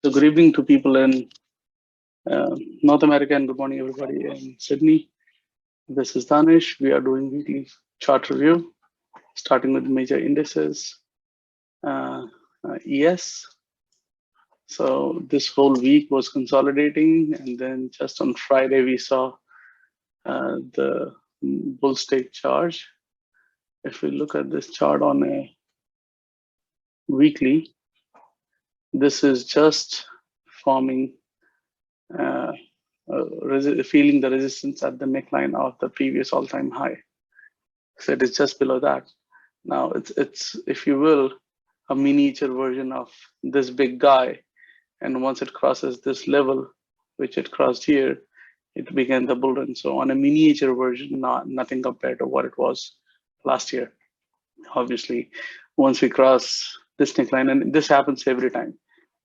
So good evening to people in North America and good morning everybody in Sydney. This is Danish. We are doing weekly chart review, starting with major indices, ES. So this whole week was consolidating, and then just on Friday we saw the bull stake charge. If we look at this chart on a weekly, this is just forming feeling the resistance at the neckline of the previous all-time high. So it is just below that. Now it's if you will, a miniature version of this big guy, and once it crosses this level, which it crossed here, it began the bull run. So on a miniature version, nothing compared to what it was last year. Obviously, once we cross this neckline, and this happens every time.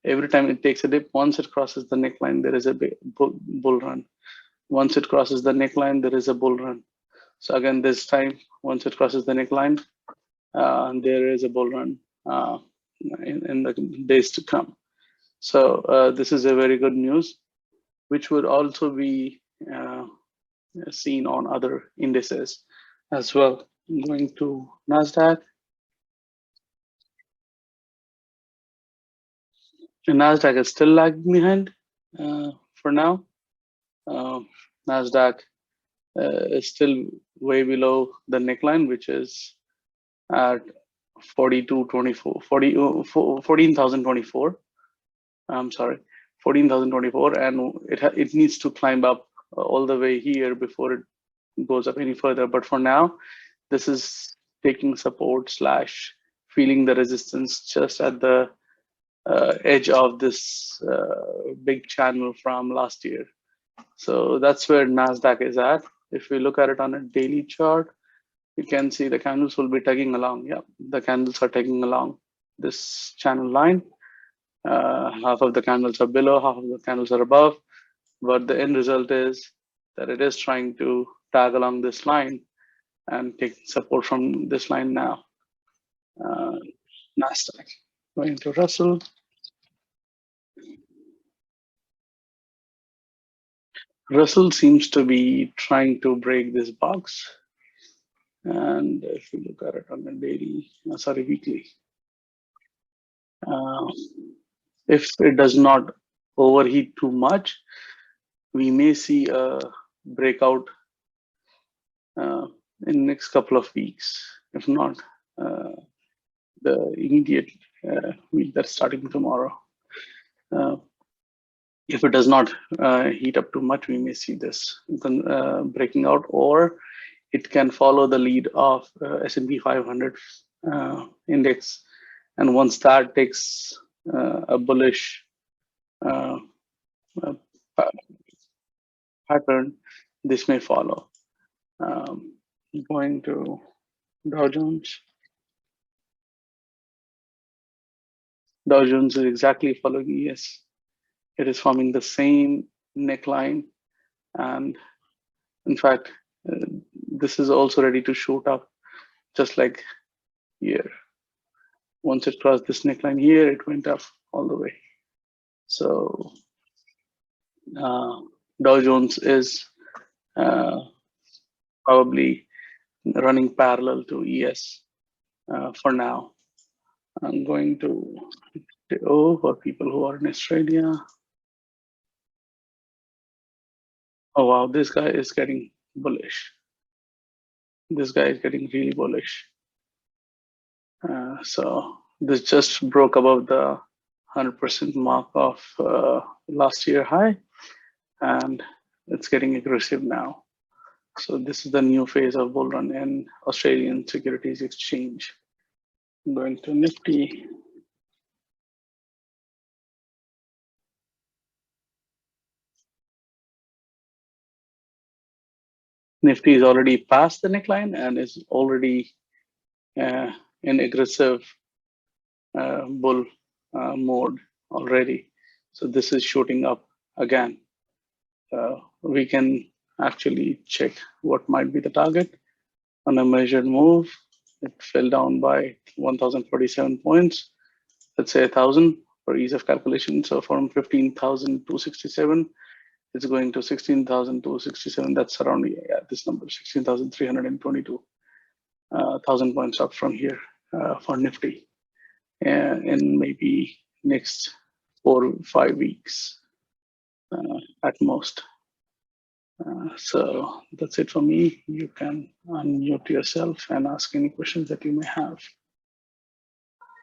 Every time it takes a dip, once it crosses the neckline, there is a big bull run. Once it crosses the neckline, there is a bull run. So again, this time, once it crosses the neckline, there is a bull run in the days to come. So this is a very good news, which would also be seen on other indices as well. I'm going to NASDAQ. And NASDAQ is still lagging behind for now. NASDAQ is still way below the neckline, which is at 14,024. I'm sorry, 14,024, and it needs to climb up all the way here before it goes up any further. But for now, this is taking support / feeling the resistance just at the edge of this big channel from last year. So that's where NASDAQ is at. If we look at it on a daily chart, you can see the candles will be tagging along. Yeah, the candles are tagging along this channel line. Half of the candles are below, half of the candles are above. But the end result is that it is trying to tag along this line and take support from this line now. NASDAQ. Going to Russell. Russell seems to be trying to break this box. And if you look at it on a daily, weekly, if it does not overheat too much, we may see a breakout in next couple of weeks. If not, the immediate week that's starting tomorrow. If it does not heat up too much, we may see this breaking out, or it can follow the lead of S&P 500 index. And once that takes a bullish pattern, this may follow. Going to Dow Jones. Dow Jones is exactly following ES. It is forming the same neckline, and in fact, this is also ready to shoot up, just like here. Once it crossed this neckline here, it went up all the way. So Dow Jones is probably running parallel to ES for now. I'm going to for people who are in Australia. Oh wow, this guy is getting bullish. This guy is getting really bullish. So this just broke above the 100% mark of last year high, and it's getting aggressive now. So this is the new phase of bull run in Australian Securities Exchange. I'm going to Nifty. Nifty is already past the neckline and is already in aggressive bull mode already. So this is shooting up again. We can actually check what might be the target. On a measured move, it fell down by 1,047 points. Let's say 1,000. for ease of calculation. So from 15,267, it's going to 16,267. That's around, yeah, this number, 16,322. 1,000 points up from here for Nifty in maybe next 4 or 5 weeks at most. So that's it for me. You can unmute yourself and ask any questions that you may have.